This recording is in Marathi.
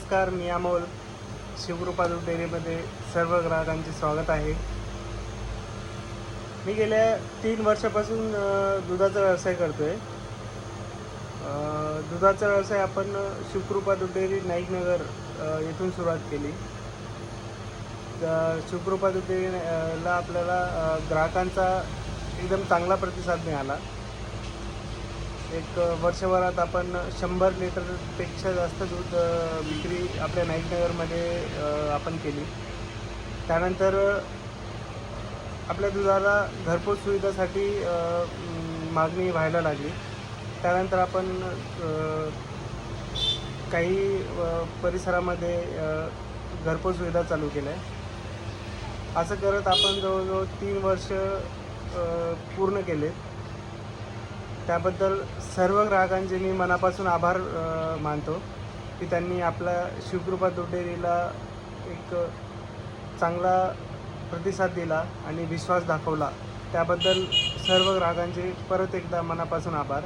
नमस्कार, मी अमोल. शिवकृपा दूध डेअरीमध्ये सर्व ग्राहकांचे स्वागत आहे. मी गेल्या 3 वर्षापासून दुधाचा व्यवसाय करतो आहे. दुधाचा व्यवसाय आपण शिवकृपा दूध डेअरी नाईकनगर येथून सुरुवात केली. शिवकृपा दूध डेअरीला आपल्याला ग्राहकांचा एकदम चांगला प्रतिसाद मिळाला. एक वर्षभरात आपण 100 लिटरपेक्षा जास्त दूध विक्री आपल्या नाईकनगरमध्ये आपण केली. त्यानंतर आपल्या दुधाला घरपोच सुविधासाठी मागणी व्हायला लागली. त्यानंतर आपण काही परिसरामध्ये घरपोच सुविधा चालू केल्या. असं करत आपण जवळजवळ 3 वर्ष पूर्ण केले. त्याबद्दल सर्व ग्राहकांचे मी मनापासून आभार मानतो की त्यांनी आपल्या शिवकृपा दूध डेअरीला एक चांगला प्रतिसाद दिला आणि विश्वास दाखवला. त्याबद्दल सर्व ग्राहकांचे परत एकदा मनापासून आभार.